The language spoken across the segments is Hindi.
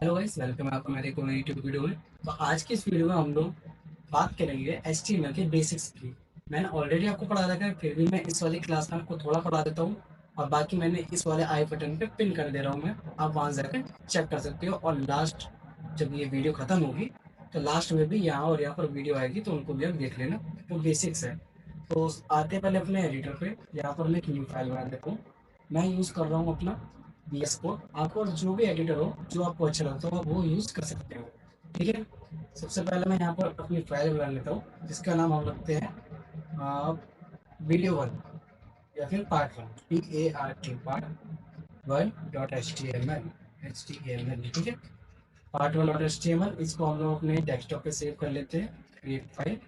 हेलो गाइस, वेलकम है आपका मेरे को नई यूट्यूब वीडियो में। तो आज की इस वीडियो में हम लोग बात करेंगे HTML के बेसिक्स की। मैंने ऑलरेडी आपको पढ़ा रखा है, फिर भी मैं इस वाली क्लास में आपको थोड़ा पढ़ा देता हूँ। और बाकी मैंने इस वाले आई बटन पे पिन कर दे रहा हूँ, मैं आप वहाँ जाकर चेक कर सकते हो। और लास्ट जब ये वीडियो खत्म होगी तो लास्ट में भी यहाँ और यहाँ पर वीडियो आएगी, तो उनको भी आप देख लेना। वो बेसिक्स है। तो आते पहले अपने एडिटर पे, यहाँ पर मैं एक न्यू फाइल बना देता हूँ। मैं यूज़ कर रहा हूँ अपना VS कोड। आपको जो भी एडिटर हो जो आपको अच्छा लगता हो आप वो यूज़ कर सकते हो। ठीक है। सबसे पहले मैं यहाँ पर अपनी फाइल बना लेता हूँ, जिसका नाम हम रखते हैं वीडियो वन या फिर पार्ट 1, part1.html। ठीक है। part1.html इसको हम लोग अपने डेस्कटॉप पे सेव कर लेते हैं। क्रिएट फाइल,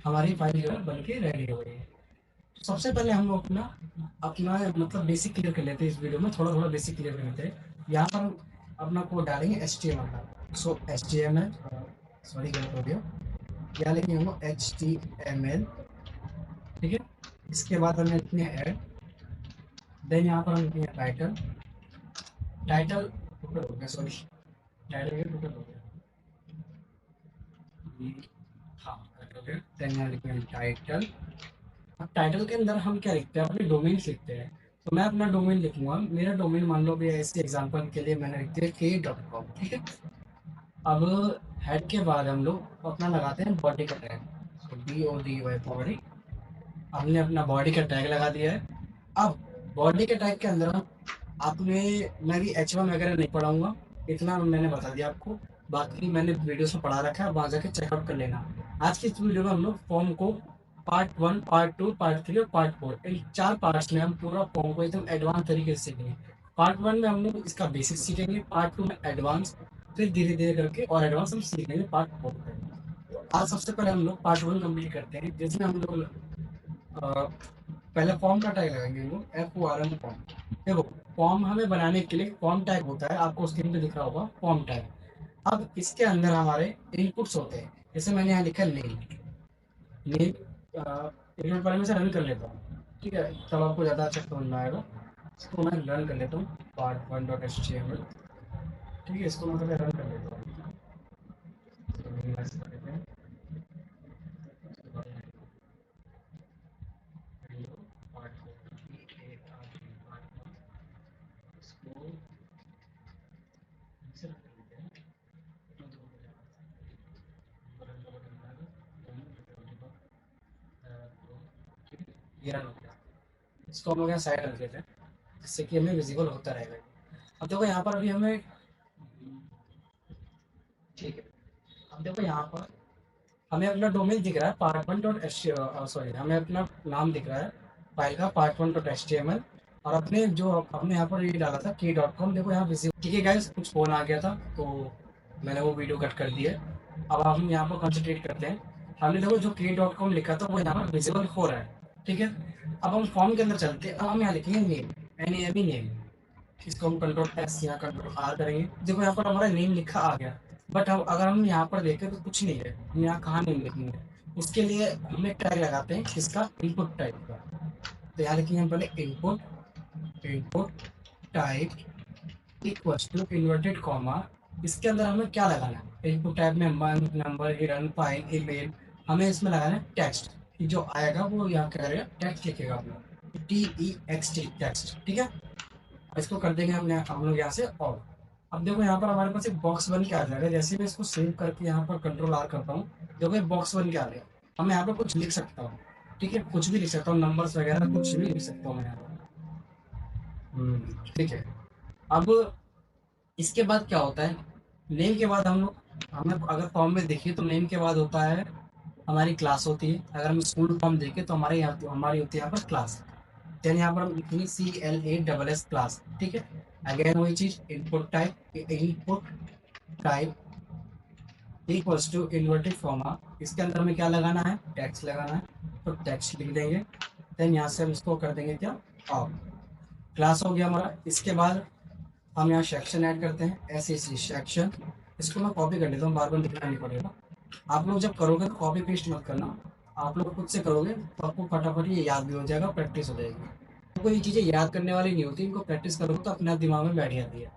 हमारी फाइल जो है बन के रेडी हो गई है। सबसे पहले हम लोग अपना अपना मतलब बेसिक क्लियर कर लेते हैं। इस वीडियो में थोड़ा थोड़ा बेसिक क्लियर कर लेते हैं। यहाँ पर हम अपना कोड डालेंगे HTML का। सो HTML, सॉरी गलत हो गया, यहाँ लिखेंगे हम लोग HTML। ठीक है। इसके बाद हमें लिखते हैं ऐड। देन यहाँ पर हम लिखते हैं टाइटल। टाइटल टोटल हो गया, सॉरी टाइटल टोटल हो गया। हाँ टाइटल हो गया। देन यहाँ लिखते हैं टाइटल। अब टाइटल के अंदर हम क्या लिखते हैं, अपने डोमेन लिखते हैं। तो मैं अपना डोमेन लिखूंगा। मेरा डोमेन मान लो भी ऐसे एग्जांपल के लिए मैंने लिख दिया k.com। ठीक है। अब हेड के बाद हम लोग अपना लगाते हैं बॉडी का टैग। तो BODY बॉडी, हमने अपना बॉडी का टैग लगा दिया है। अब बॉडी के टैग के अंदर हम आपने मैं भी H1 वगैरह नहीं पढ़ाऊंगा, इतना मैंने बता दिया आपको। बाकी मैंने वीडियो से पढ़ा रखा है, वहाँ जाके चेकआउट कर लेना। आज की इस वीडियो में हम लोग फॉर्म को पार्ट 1, पार्ट 2, पार्ट 3 और पार्ट 4, इन 4 पार्ट्स में हम पूरा फॉर्म को एकदम एडवांस तरीके से सीखेंगे। पार्ट 1 में हम लोग इसका बेसिक सीखेंगे, पार्ट 2 में एडवांस, फिर धीरे धीरे करके और एडवांस हम सीखेंगे पार्ट 4 में। तो आज सबसे पहले हम लोग पार्ट 1 कंप्लीट करते हैं, जिसमें हम लोग पहले फॉर्म का टैग लगाएंगे हम लोग, FORM फॉर्म। देखो, फॉर्म हमें बनाने के लिए फॉर्म टैग होता है, आपको स्क्रीन पे दिख रहा होगा फॉर्म टैग। अब इसके अंदर हमारे इनपुट्स होते हैं, जैसे मैंने यहाँ लिखा नेम। नेम एक मिनट पहले मैं इसे रन कर लेता हूँ, ठीक है, तब आपको ज़्यादा अच्छा समझ में आएगा। इसको मैं रन कर लेता हूँ, part1.html। ठीक है, इसको मैं पहले रन कर लेता हूँ। तो minimize कर लेते हैं। इसको नीचे रख लेते हैं। ये रन हो गया। इसको हम लोग यहाँ साइड रख देते हैं, जिससे कि हमें विजिबल होता रहेगा। अब देखो यहाँ पर अभी हमें, ठीक है, अब देखो यहाँ पर हमें अपना डोमेन दिख रहा है part1.html, सॉरी हमें अपना नाम दिख रहा है फाइल का part1.html। और अपने जो हमने यहाँ पर ये डाला था k.com, देखो यहाँ विजिबल। ठीक है गाइस, कुछ फोन आ गया था तो मैंने वो वीडियो कट कर दिया। अब हम यहाँ पर कंसंट्रेट करते हैं। हमने देखो जो k.com लिखा था वो यहाँ पर विजिबल हो रहा है। ठीक है। अब हम फॉर्म के अंदर चलते हैं। अब हम यहाँ लिखेंगे नेम, NAME। इसको हम Ctrl+S या Ctrl+R करेंगे। देखो यहाँ पर हमारा नेम लिखा आ गया। बट अब अगर हम यहाँ पर देखें तो कुछ नहीं है, हम यहाँ कहाँ नेम लिखेंगे। उसके लिए हम एक टैग लगाते हैं, किसका, इनपुट टाइप का। तो यहाँ लिखेंगे हम पहले input type equals to inverted comma. इसके अंदर हमें क्या लगाना है, इनपुट टाइप में month, number, hidden, file, email. हमें इसमें लगाना है टेक्स्ट। जो आएगा वो यहाँ क्या करेगा, टेक्स्ट लिखेगा अपना, TEXT टेक्स्ट। ठीक है। इसको कर देंगे हम लोग यहाँ से ऑफ। अब देखो यहाँ पर हमारे पास एक बॉक्स बन के आ जाएगा। जैसे मैं इसको सेव करके यहाँ पर Ctrl+R करता हूँ, देखो एक बॉक्स बन के आ गया। अब मैं यहाँ पर कुछ लिख सकता हूँ। ठीक है, कुछ भी लिख सकता हूँ, नंबर्स वगैरह कुछ भी लिख सकता हूँ मैं यहाँ पर। ठीक है। अब इसके बाद क्या होता है, नेम के बाद हम लोग, हमें अगर फॉर्म में देखिए तो नेम के बाद होता है हमारी क्लास होती है। अगर हम स्कूल फॉर्म देखें तो हमारे यहाँ हमारी होती है यहाँ पर क्लास। देन यहाँ पर हम लिखेंगे CLASS क्लास। ठीक है। अगेन वही चीज, input type equals to inverted comma. इसके अंदर हमें क्या लगाना है, टेक्स्ट लगाना है, तो टेक्स्ट लिख देंगे। देन यहाँ से हम इसको कर देंगे क्या, ऑफ। क्लास हो गया हमारा। इसके बाद हम यहाँ सेक्शन ऐड करते हैं, SEC सेक्शन। इसको मैं कॉपी कर लेता हूँ, बार बार लिखना नहीं पड़ेगा। आप लोग जब करोगे तो कॉपी पेस्ट मत करना, आप लोग खुद से करोगे तो आपको फटाफट ये याद भी हो जाएगा, प्रैक्टिस हो जाएगी। तो ये चीज़ें याद करने वाली नहीं होती, इनको प्रैक्टिस करोगे तो अपने आप दिमाग में बैठ जाती है।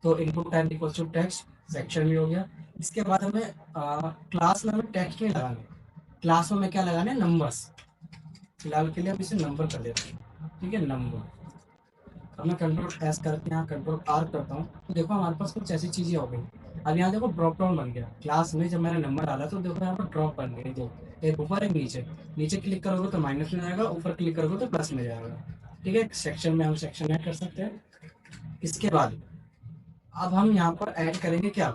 तो input type equal to text, section भी हो गया। इसके बाद हमें क्लास में हमें टेक्स्ट नहीं लगाने, क्लास में हमें क्या लगाना है, नंबर्स। फिलहाल के लिए हम इसे नंबर कर देते हैं, ठीक है, नंबर। अब मैं कंट्रोल एस करके यहाँ कंट्रोल आर करता हूँ, तो देखो हमारे पास कुछ ऐसी चीजें हो गई। अब यहाँ देखो ड्रॉप डाउन बन गया, क्लास में जब मैंने नंबर डाला तो देखो यहाँ पर ड्रॉप बन गई दो, एक ऊपर एक नीचे। नीचे क्लिक करोगे तो माइनस में जाएगा, ऊपर क्लिक करोगे तो प्लस में जाएगा। ठीक है, सेक्शन में हम सेक्शन ऐड कर सकते हैं। इसके बाद अब हम यहाँ पर ऐड करेंगे क्या,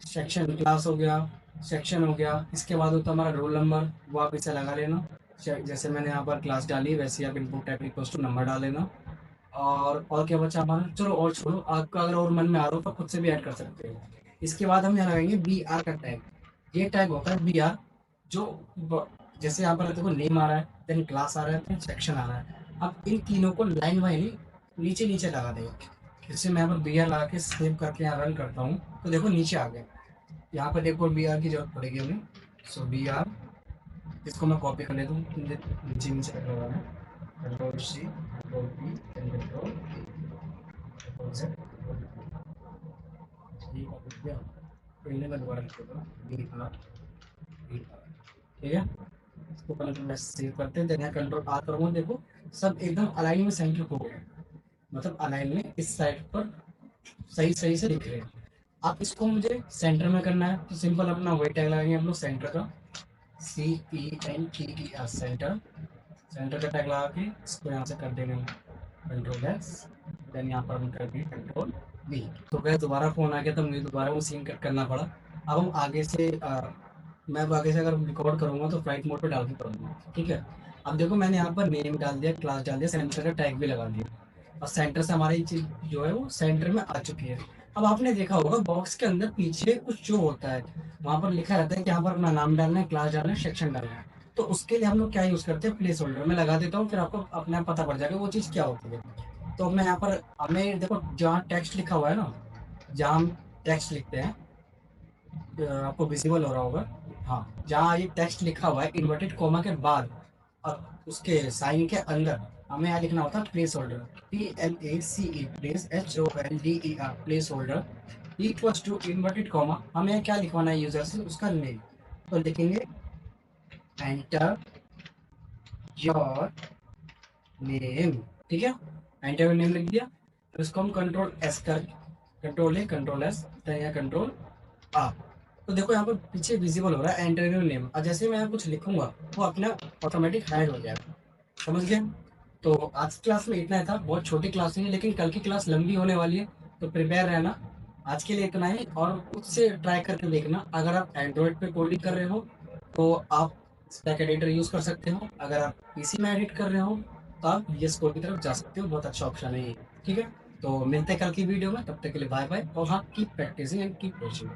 सेक्शन, क्लास हो गया, सेक्शन हो गया। इसके बाद होता है हमारा रोल नंबर, वो आप इसे लगा लेना। जैसे मैंने यहाँ पर क्लास डाली वैसे ही आप input type equals to number डाल लेना। और क्या बचा हमारा, चलो और छोड़ो, आपका अगर और मन में आ रहा हो तो खुद से भी ऐड कर सकते हो। इसके बाद हम यहाँ लगाएंगे बी आर का टैग। ये टैग होता है बी आर, जो जैसे यहाँ पर देखो नेम आ रहा है, देन क्लास आ रहा है, देन सेक्शन आ रहा है। अब इन तीनों को लाइन बाई लाइन नीचे नीचे लगा देगा। जैसे मैं यहाँ पर बी आर लगा के सेव करके यहाँ रन करता हूँ तो देखो नीचे आ गया। यहाँ पर देखो बी आर की जरूरत पड़ेगी हमें। सो बी आर, इसको मैं कॉपी कर लेता हूँ, नीचे नीचे लगा है, control C, control P, control control Z, ये कॉपी किया। पहले मैं दोबारा लिख देता हूँ बी आर, बी आर, ठीक है। इसको कंट्रोल सेव करते हैं, देखिए कंट्रोल आर करूँगा, देखो सब एकदम अलाइन में सेंटर हो गया, मतलब अलाइन में इस साइड पर सही सही से दिख रहे हैं। आप इसको मुझे सेंटर में करना है तो सिंपल अपना वही टैग लगाएंगे हम लोग, सेंटर का, CENTER, सेंटर। सेंटर का टैग लगा के इसको यहाँ से कर देंगे कंट्रोल एस, देन यहाँ पर हम कर देंगे कंट्रोल बी। तो गए दोबारा फोन आ गया तो मुझे दोबारा वो सीन कट करना पड़ा। अब हम आगे से मैं अब आगे से अगर रिकॉर्ड करूँगा तो फ्लाइट मोड पे डाल के करूँगा, ठीक है। अब देखो मैंने यहाँ पर नेम डाल दिया, क्लास डाल दिया, सेंटर का टैग भी लगा दिया, और सेंटर से हमारी चीज जो है वो सेंटर में आ चुकी है। अब आपने देखा होगा बॉक्स के अंदर पीछे कुछ जो होता है, वहां पर लिखा रहता है कि यहाँ पर अपना नाम डालना है, क्लास डालना है, सेक्शन डालना है। तो उसके लिए हम लोग क्या यूज करते हैं, प्लेस होल्डर में लगा देता हूँ, फिर आपको अपने आप पता पड़ जाएगा वो चीज़ क्या होती है। तो मैं यहाँ पर, हमें देखो जहाँ टेक्स्ट लिखा हुआ है ना, जहाँ हम टेक्स्ट लिखते हैं, आपको विजिबल हो रहा होगा, हाँ, जहाँ ये टेक्स्ट लिखा हुआ है इन्वर्टेड कोमा के बाद और उसके साइन के अंदर हमें यहाँ लिखना होता है place holder, PLACE, place HOLDER, place holder equals to inverted comma, हमें क्या लिखवाना है यूजर से, उसका नेम। तो लिखेंगे एंटर योर नेम, ठीक है, एंटर योर नेम लिख दिया। तो इसको हम कंट्रोल एस कर, कंट्रोल ए कंट्रोल एस, या कंट्रोल आ। तो देखो यहाँ पर पीछे विजिबल हो रहा है एंटर योर नेम, और जैसे मैं यहाँ कुछ लिखूंगा वो अपना ऑटोमेटिक हाइड हो जाएगा, समझ गए। तो आज की क्लास में इतना ही था, बहुत छोटी क्लास है लेकिन कल की क्लास लंबी होने वाली है, तो प्रिपेयर रहना। आज के लिए इतना ही, और खुद से ट्राई करके देखना। अगर आप एंड्रॉयड पे कोडिंग कर रहे हो तो आप स्टैक एडिटर यूज कर सकते हो, अगर आप पीसी में एडिट कर रहे हो तो आप VS कोड की तरफ जा सकते हो, बहुत अच्छा ऑप्शन है ये, ठीक है। तो मिलते हैं कल की वीडियो में, तब तक के लिए बाय बाय, और हाँ, keep practicing and keep coaching.